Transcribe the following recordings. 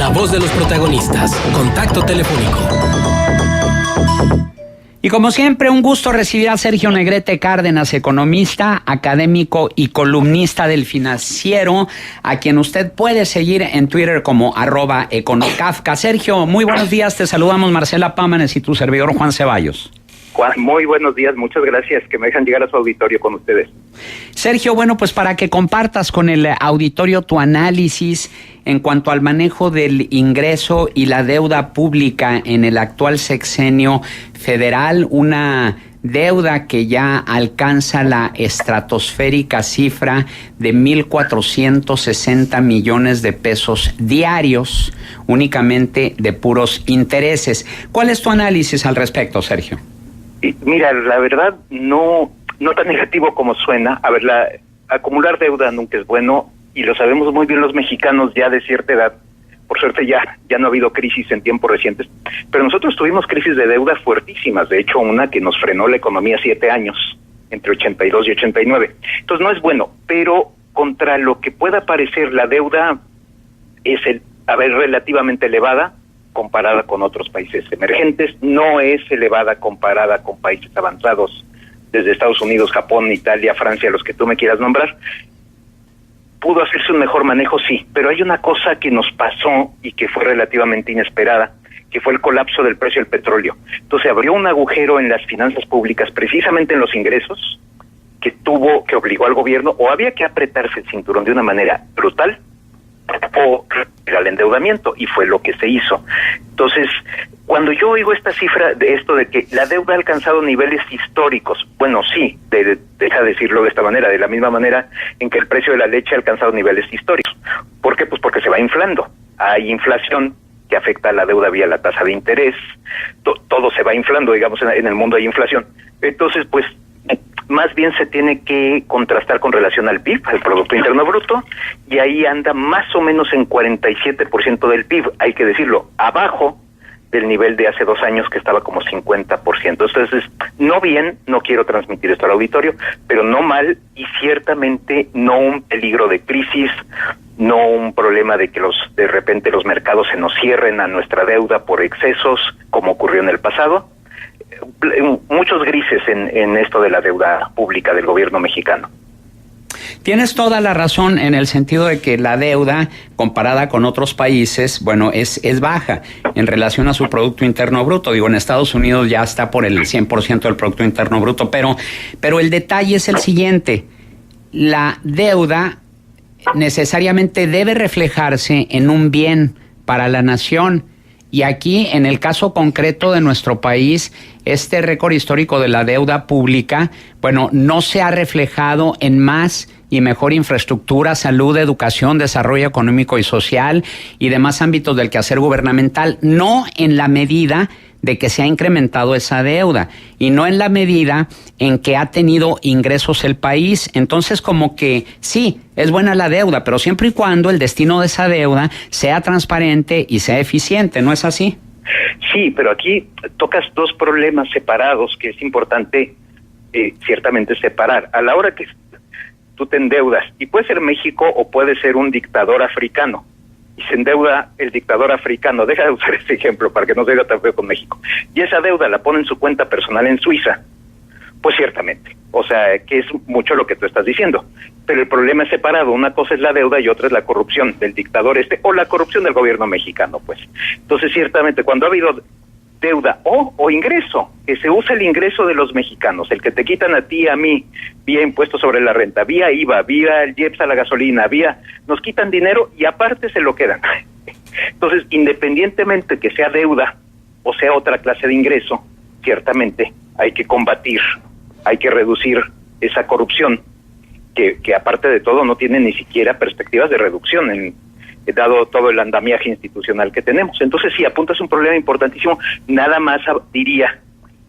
La voz de los protagonistas. Contacto telefónico. Y como siempre, un gusto recibir a Sergio Negrete Cárdenas, economista, académico y columnista del Financiero, a quien usted puede seguir en Twitter como @econocafka. Sergio, muy buenos días, te saludamos Marcela Pámanes y tu servidor Juan Ceballos. Juan, muy buenos días, muchas gracias, que me dejan llegar a su auditorio con ustedes. Sergio, bueno, pues para que compartas con el auditorio tu análisis en cuanto al manejo del ingreso y la deuda pública en el actual sexenio federal, una deuda que ya alcanza la estratosférica cifra de 1,460 millones de pesos diarios, únicamente de puros intereses. ¿Cuál es tu análisis al respecto, Sergio? Mira, la verdad, no tan negativo como suena. A ver, acumular deuda nunca es bueno, y lo sabemos muy bien los mexicanos ya de cierta edad. Por suerte ya no ha habido crisis en tiempos recientes, pero nosotros tuvimos crisis de deuda fuertísimas, de hecho una que nos frenó la economía 7 años, entre 82 y 89. Entonces no es bueno, pero contra lo que pueda parecer, la deuda es relativamente elevada comparada con otros países emergentes, no es elevada comparada con países avanzados, desde Estados Unidos, Japón, Italia, Francia, los que tú me quieras nombrar. ¿Pudo hacerse un mejor manejo? Sí, pero hay una cosa que nos pasó y que fue relativamente inesperada, que fue el colapso del precio del petróleo. Entonces abrió un agujero en las finanzas públicas, precisamente en los ingresos, que obligó al gobierno, o había que apretarse el cinturón de una manera brutal, o al endeudamiento, y fue lo que se hizo. Entonces, cuando yo oigo esta cifra de esto de que la deuda ha alcanzado niveles históricos, bueno, sí, deja decirlo de esta manera, de la misma manera en que el precio de la leche ha alcanzado niveles históricos. ¿Por qué? Pues porque se va inflando. Hay inflación que afecta a la deuda vía la tasa de interés, todo se va inflando, digamos, en el mundo hay inflación. Entonces, pues, más bien se tiene que contrastar con relación al PIB, al Producto Interno Bruto, y ahí anda más o menos en 47% del PIB, hay que decirlo, abajo del nivel de hace 2 años que estaba como 50%. Entonces, no bien, no quiero transmitir esto al auditorio, pero no mal, y ciertamente no un peligro de crisis, no un problema de que de repente los mercados se nos cierren a nuestra deuda por excesos, como ocurrió en el pasado. Muchos grises en esto de la deuda pública del gobierno mexicano. Tienes toda la razón en el sentido de que la deuda comparada con otros países, bueno, es baja en relación a su Producto Interno Bruto. Digo, en Estados Unidos ya está por el 100% del Producto Interno Bruto, pero el detalle es el siguiente: la deuda necesariamente debe reflejarse en un bien para la nación. Y aquí, en el caso concreto de nuestro país, este récord histórico de la deuda pública, bueno, no se ha reflejado en más y mejor infraestructura, salud, educación, desarrollo económico y social y demás ámbitos del quehacer gubernamental, no en la medida de que se ha incrementado esa deuda y no en la medida en que ha tenido ingresos el país. Entonces, como que sí, es buena la deuda, pero siempre y cuando el destino de esa deuda sea transparente y sea eficiente, ¿no es así? Sí, pero aquí tocas 2 problemas separados que es importante ciertamente separar. A la hora que tú te endeudas, y puede ser México o puede ser un dictador africano, y se endeuda el dictador africano, deja de usar ese ejemplo para que no se vea tan feo con México, y esa deuda la pone en su cuenta personal en Suiza, pues ciertamente, o sea, que es mucho lo que tú estás diciendo, pero el problema es separado, una cosa es la deuda y otra es la corrupción del dictador o la corrupción del gobierno mexicano, pues. Entonces, ciertamente, cuando ha habido deuda o ingreso, que se usa el ingreso de los mexicanos, el que te quitan a ti, a mí, vía impuestos sobre la renta, vía IVA, vía el IEPS a la gasolina, nos quitan dinero y aparte se lo quedan. Entonces, independientemente que sea deuda o sea otra clase de ingreso, ciertamente hay que combatir, hay que reducir esa corrupción, que aparte de todo no tiene ni siquiera perspectivas de reducción dado todo el andamiaje institucional que tenemos. Entonces sí, apuntas un problema importantísimo. Nada más diría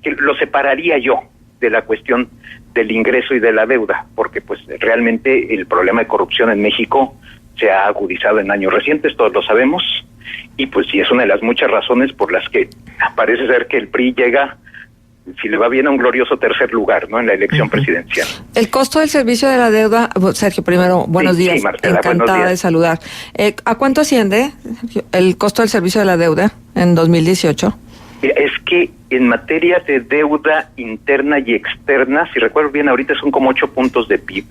que lo separaría yo de la cuestión del ingreso y de la deuda, porque pues realmente el problema de corrupción en México se ha agudizado en años recientes, todos lo sabemos, y pues sí es una de las muchas razones por las que parece ser que el PRI llega si le va bien, a un glorioso tercer lugar, ¿no?, en la elección presidencial. El costo del servicio de la deuda, Sergio, primero, buenos días, Marcela, encantada de saludar. ¿A cuánto asciende el costo del servicio de la deuda en 2018? Es que en materia de deuda interna y externa, si recuerdo bien, ahorita son como 8 puntos de PIB.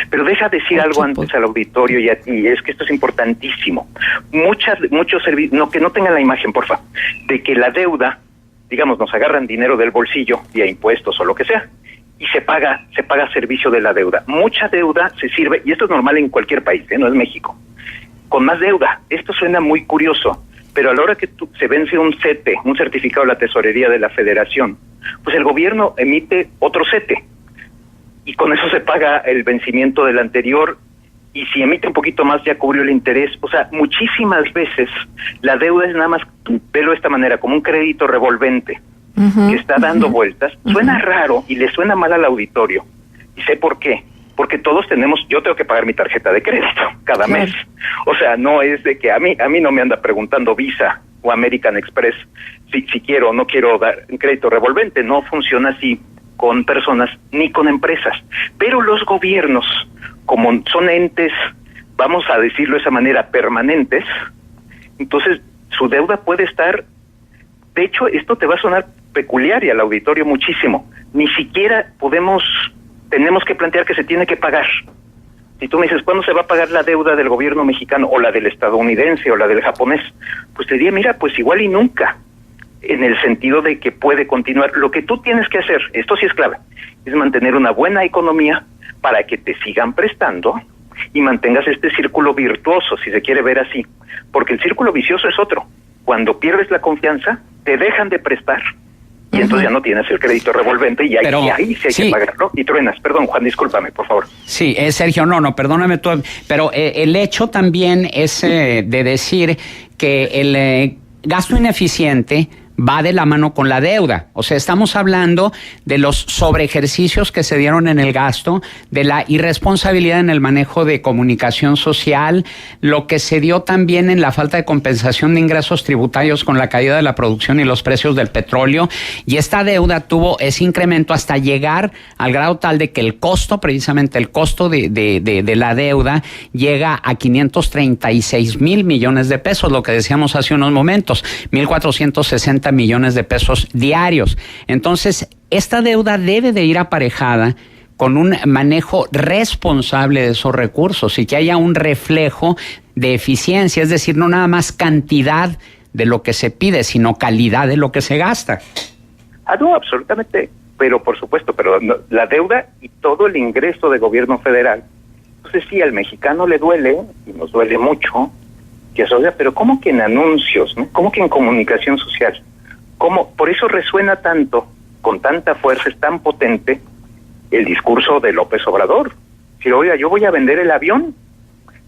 Pero deja decir algo antes al auditorio y a ti, es que esto es importantísimo. Muchos servicios, no, que no tengan la imagen, porfa, de que la deuda, digamos, nos agarran dinero del bolsillo vía impuestos o lo que sea, y se paga servicio de la deuda. Mucha deuda se sirve, y esto es normal en cualquier país, no es México, con más deuda. Esto suena muy curioso, pero a la hora que se vence un CETE, un certificado de la Tesorería de la Federación, pues el gobierno emite otro CETE, y con eso se paga el vencimiento del anterior, y si emite un poquito más ya cubrió el interés. O sea, muchísimas veces la deuda es nada más, velo de esta manera, como un crédito revolvente que está dando vueltas. Suena raro y le suena mal al auditorio, y sé por qué. Porque todos yo tengo que pagar mi tarjeta de crédito cada mes. O sea, no es de que a mí no me anda preguntando Visa o American Express si quiero o no quiero dar un crédito revolvente. No funciona así con personas ni con empresas. Pero los gobiernos, como son entes, vamos a decirlo de esa manera, permanentes, entonces su deuda puede estar. De hecho, esto te va a sonar peculiar y al auditorio muchísimo. Ni siquiera tenemos que plantear que se tiene que pagar. Si tú me dices, ¿cuándo se va a pagar la deuda del gobierno mexicano o la del estadounidense o la del japonés? Pues te diría, mira, pues igual y nunca, en el sentido de que puede continuar. Lo que tú tienes que hacer, esto sí es clave, es mantener una buena economía para que te sigan prestando y mantengas este círculo virtuoso, si se quiere ver así. Porque el círculo vicioso es otro. Cuando pierdes la confianza, te dejan de prestar. Y entonces ya no tienes el crédito revolvente y ahí sí hay que pagarlo. Y truenas. Perdón, Juan, discúlpame, por favor. Sí, Sergio, no, perdóname tú. Pero el hecho también es de decir que el gasto ineficiente va de la mano con la deuda. O sea, estamos hablando de los sobreejercicios que se dieron en el gasto, de la irresponsabilidad en el manejo de comunicación social, lo que se dio también en la falta de compensación de ingresos tributarios con la caída de la producción y los precios del petróleo. Y esta deuda tuvo ese incremento hasta llegar al grado tal de que el costo, precisamente el costo de la deuda, llega a 536,000 millones de pesos, lo que decíamos hace unos momentos, 1,460 millones de pesos diarios. Entonces, esta deuda debe de ir aparejada con un manejo responsable de esos recursos y que haya un reflejo de eficiencia, es decir, no nada más cantidad de lo que se pide, sino calidad de lo que se gasta. No, absolutamente, pero por supuesto, pero la deuda y todo el ingreso de gobierno federal, entonces sí, al mexicano le duele, y nos duele mucho, que eso, pero ¿cómo que en anuncios, ¿no? ¿Cómo que en comunicación social? ¿Cómo? Por eso resuena tanto, con tanta fuerza, es tan potente el discurso de López Obrador. Si, oiga, yo voy a vender el avión,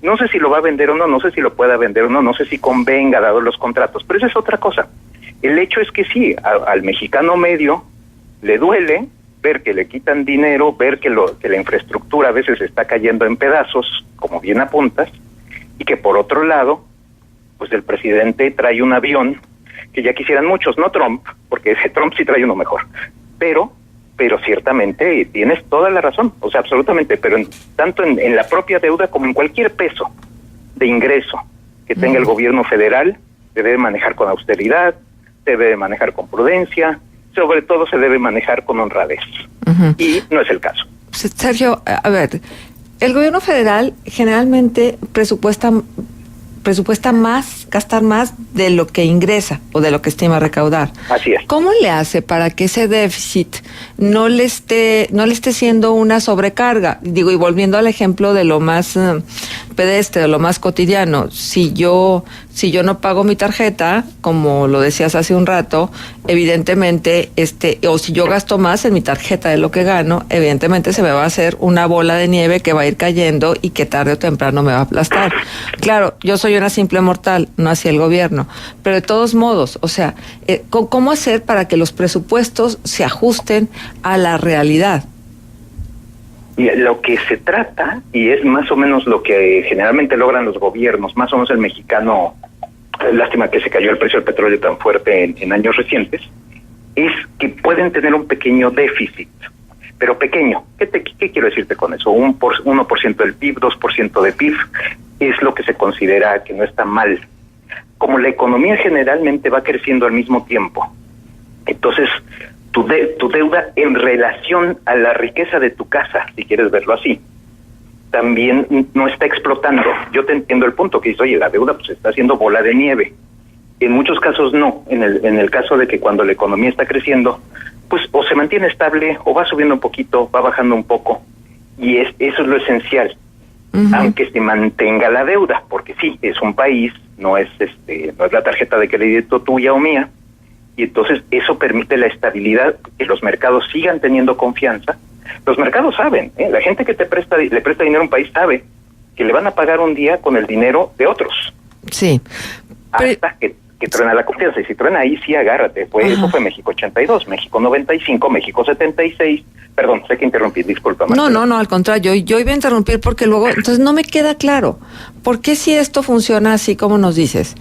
no sé si lo va a vender o no, no sé si lo pueda vender o no, no sé si convenga dado los contratos, pero esa es otra cosa. El hecho es que sí, al mexicano medio le duele ver que le quitan dinero, ver que la infraestructura a veces está cayendo en pedazos, como bien apuntas, y que por otro lado, pues el presidente trae un avión que ya quisieran muchos, no Trump, porque ese Trump sí trae uno mejor, pero ciertamente tienes toda la razón, o sea, absolutamente, pero tanto en la propia deuda como en cualquier peso de ingreso que tenga el gobierno federal, se debe manejar con austeridad, se debe manejar con prudencia, sobre todo se debe manejar con honradez, y no es el caso. Sergio, a ver, el gobierno federal generalmente presupuesta más, gastar más de lo que ingresa o de lo que estima recaudar. Así es. ¿Cómo le hace para que ese déficit no le esté siendo una sobrecarga? Digo, y volviendo al ejemplo de lo más pedestre, de lo más cotidiano, si yo no pago mi tarjeta, como lo decías hace un rato, evidentemente, o si yo gasto más en mi tarjeta de lo que gano, evidentemente se me va a hacer una bola de nieve que va a ir cayendo y que tarde o temprano me va a aplastar. Claro, yo soy una simple mortal, no así el gobierno, pero de todos modos, o sea, ¿cómo hacer para que los presupuestos se ajusten a la realidad? Y lo que se trata, y es más o menos lo que generalmente logran los gobiernos, más o menos el mexicano, lástima que se cayó el precio del petróleo tan fuerte en años recientes, es que pueden tener un pequeño déficit, pero pequeño. ¿Qué quiero decirte con eso? 1% del PIB, 2% de PIB es lo que se considera que no está mal. Como la economía generalmente va creciendo al mismo tiempo, entonces tu deuda en relación a la riqueza de tu casa, si quieres verlo así, también no está explotando. Yo te entiendo el punto que dices, oye, la deuda pues está haciendo bola de nieve. En muchos casos no. En el caso de que cuando la economía está creciendo, pues o se mantiene estable o va subiendo un poquito, va bajando un poco, y eso es lo esencial. Aunque se mantenga la deuda, porque sí, es un país, no es la tarjeta de crédito tuya o mía, y entonces eso permite la estabilidad, que los mercados sigan teniendo confianza. Los mercados saben, la gente que le presta dinero a un país sabe que le van a pagar un día con el dinero de otros. Sí. Hasta que truena la confianza, y si truena ahí sí agárrate. Eso fue México 82, México 95, México 76. Perdón, sé que interrumpí, disculpa. No, al contrario, yo iba a interrumpir porque luego, entonces no me queda claro, ¿por qué si esto funciona así como nos dices?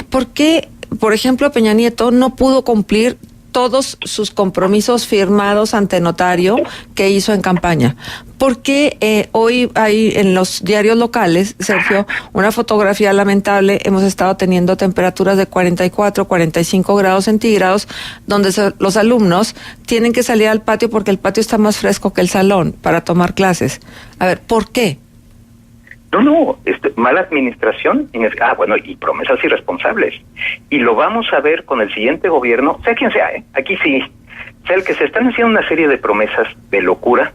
¿Por qué, por ejemplo, Peña Nieto no pudo cumplir todos sus compromisos firmados ante notario que hizo en campaña? Porque hoy hay en los diarios locales, Sergio, una fotografía lamentable. Hemos estado teniendo temperaturas de 44, 45 grados centígrados, donde los alumnos tienen que salir al patio porque el patio está más fresco que el salón para tomar clases. A ver, ¿por qué? No, mala administración, y promesas irresponsables. Y lo vamos a ver con el siguiente gobierno, sea quien sea, aquí sí, sea el que se están haciendo una serie de promesas de locura,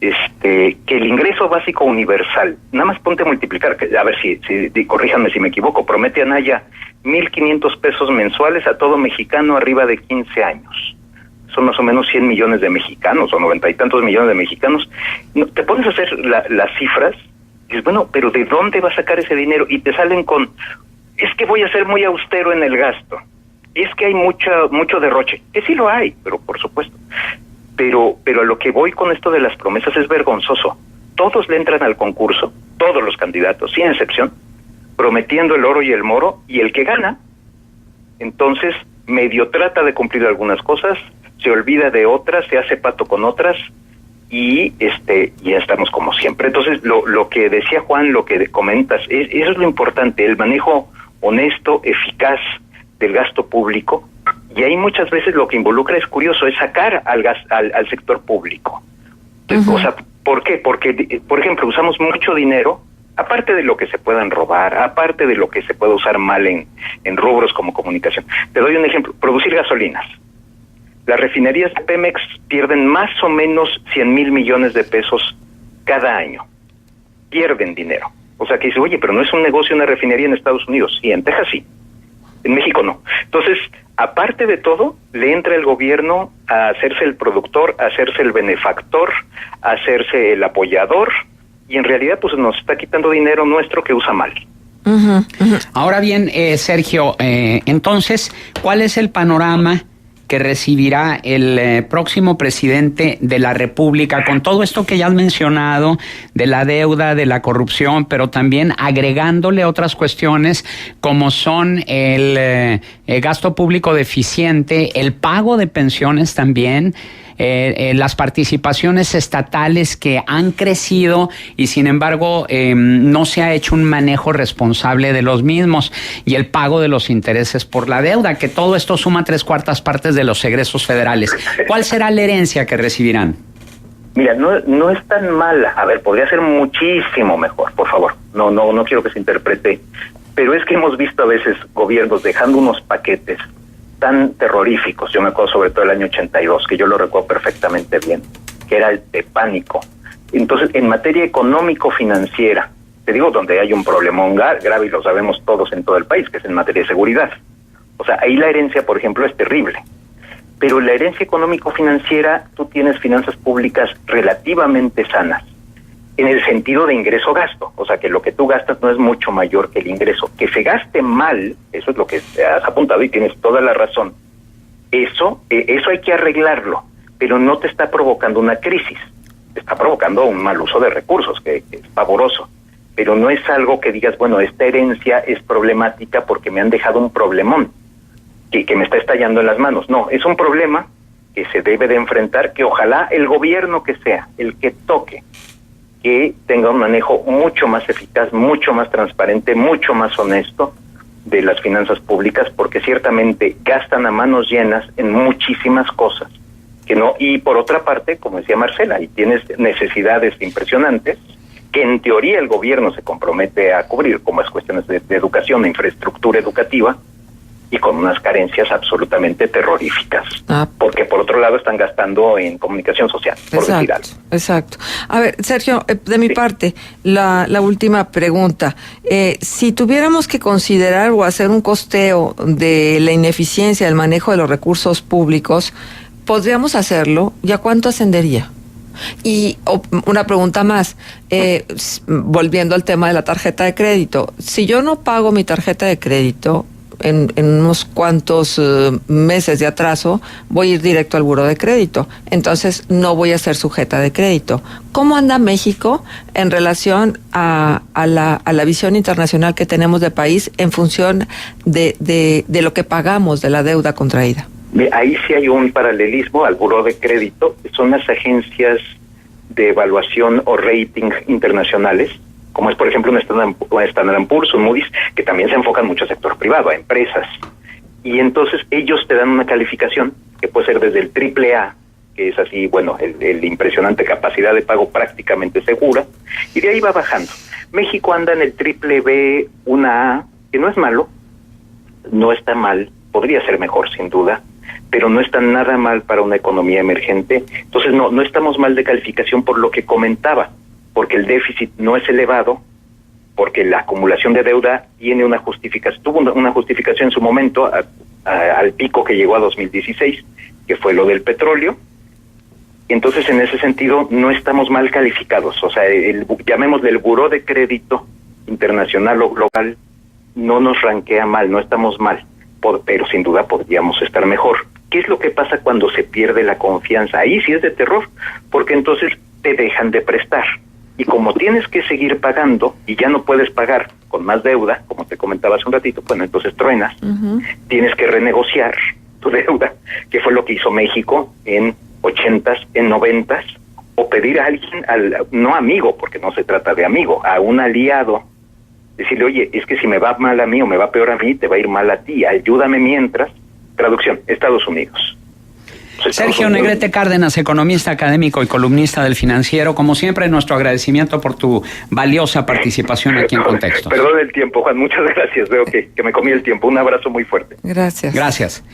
que el ingreso básico universal, nada más ponte a multiplicar, a ver si corríjanme si me equivoco, promete Anaya 1,500 pesos mensuales a todo mexicano arriba de 15 años. Son más o menos 100 millones de mexicanos, o 90 y tantos millones de mexicanos. Te pones a hacer las cifras, y dices, bueno, pero ¿de dónde va a sacar ese dinero? Y te salen con, es que voy a ser muy austero en el gasto, es que hay mucho derroche, que sí lo hay, pero por supuesto. Pero a lo que voy con esto de las promesas es vergonzoso. Todos le entran al concurso, todos los candidatos, sin excepción, prometiendo el oro y el moro, y el que gana, entonces medio trata de cumplir algunas cosas, se olvida de otras, se hace pato con otras, y ya estamos como siempre. Entonces, lo que decía Juan, lo que comentas, eso es lo importante, el manejo honesto, eficaz del gasto público. Y ahí muchas veces lo que involucra, es curioso, es sacar al sector público. O sea, ¿por qué? Porque, por ejemplo, usamos mucho dinero, aparte de lo que se puedan robar, aparte de lo que se puede usar mal en rubros como comunicación. Te doy un ejemplo, producir gasolinas. Las refinerías de Pemex pierden más o menos 100,000 millones de pesos cada año. Pierden dinero. O sea que dice, oye, pero no es un negocio una refinería en Estados Unidos. Sí, en Texas sí. En México no. Entonces, aparte de todo, le entra el gobierno a hacerse el productor, a hacerse el benefactor, a hacerse el apoyador, y en realidad pues nos está quitando dinero nuestro que usa mal. Ahora bien, Sergio, entonces, ¿cuál es el panorama que recibirá el próximo presidente de la República con todo esto que ya has mencionado de la deuda, de la corrupción, pero también agregándole otras cuestiones como son el gasto público deficiente, el pago de pensiones también, las participaciones estatales que han crecido y sin embargo no se ha hecho un manejo responsable de los mismos, y el pago de los intereses por la deuda, que todo esto suma 3/4 partes de los egresos federales. ¿Cuál será la herencia que recibirán? Mira, no es tan mala. A ver, podría ser muchísimo mejor, por favor. No quiero que se interprete, pero es que hemos visto a veces gobiernos dejando unos paquetes tan terroríficos. Yo me acuerdo sobre todo el año 82, que yo lo recuerdo perfectamente bien, que era el de pánico. Entonces, en materia económico-financiera, te digo, donde hay un problemón grave, y lo sabemos todos en todo el país, que es en materia de seguridad. O sea, ahí la herencia, por ejemplo, es terrible. Pero la herencia económico-financiera, tú tienes finanzas públicas relativamente sanas, en el sentido de ingreso-gasto. O sea, que lo que tú gastas no es mucho mayor que el ingreso. Que se gaste mal, eso es lo que has apuntado y tienes toda la razón. Eso hay que arreglarlo, pero no te está provocando una crisis. Te está provocando un mal uso de recursos, que es pavoroso. Pero no es algo que digas, bueno, esta herencia es problemática porque me han dejado un problemón. que me está estallando en las manos. No, es un problema que se debe de enfrentar, que ojalá el gobierno que sea, el que toque, que tenga un manejo mucho más eficaz, mucho más transparente, mucho más honesto de las finanzas públicas, porque ciertamente gastan a manos llenas en muchísimas cosas que no. Y por otra parte, como decía Marcela, y tienes necesidades impresionantes que en teoría el gobierno se compromete a cubrir, como es cuestiones de educación, de infraestructura educativa, y con unas carencias absolutamente terroríficas, porque por otro lado están gastando en comunicación social, por decir algo. Exacto. A ver, Sergio, de mi parte, la última pregunta. Si tuviéramos que considerar o hacer un costeo de la ineficiencia del manejo de los recursos públicos, ¿podríamos hacerlo? ¿Y a cuánto ascendería? Y una pregunta más, volviendo al tema de la tarjeta de crédito. Si yo no pago mi tarjeta de crédito en unos cuantos meses de atraso, voy a ir directo al buró de crédito. Entonces no voy a ser sujeta de crédito. ¿Cómo anda México en relación a la visión internacional que tenemos de país en función de lo que pagamos de la deuda contraída? Ahí sí hay un paralelismo al buró de crédito, que son las agencias de evaluación o rating internacionales, como es por ejemplo un Standard & Poor's, un Moody's, que también se enfocan mucho al sector privado, a empresas. Y entonces ellos te dan una calificación que puede ser desde el AAA, que es así, bueno, el impresionante capacidad de pago prácticamente segura, y de ahí va bajando. México anda en el BBB, una A, que no es malo, no está mal, podría ser mejor sin duda, pero no está nada mal para una economía emergente. Entonces no estamos mal de calificación por lo que comentaba, porque el déficit no es elevado, porque la acumulación de deuda tiene una justificación, tuvo una justificación en su momento al pico que llegó a 2016, que fue lo del petróleo. Entonces, en ese sentido, no estamos mal calificados. O sea, llamémosle el buró de crédito internacional o global, no nos rankea mal, no estamos mal, pero sin duda podríamos estar mejor. ¿Qué es lo que pasa cuando se pierde la confianza? Ahí sí es de terror, porque entonces te dejan de prestar. Y como tienes que seguir pagando y ya no puedes pagar con más deuda, como te comentaba hace un ratito, bueno, entonces truenas, tienes que renegociar tu deuda, que fue lo que hizo México en 80s, en 90s, o pedir a alguien, no amigo, porque no se trata de amigo, a un aliado, decirle, oye, es que si me va mal a mí o me va peor a mí, te va a ir mal a ti, ayúdame mientras. Traducción, Estados Unidos. Sergio Negrete Cárdenas, economista, académico y columnista del Financiero, como siempre, nuestro agradecimiento por tu valiosa participación aquí en Contextos. Perdón el tiempo, Juan, muchas gracias, veo que me comí el tiempo. Un abrazo muy fuerte. Gracias. Gracias.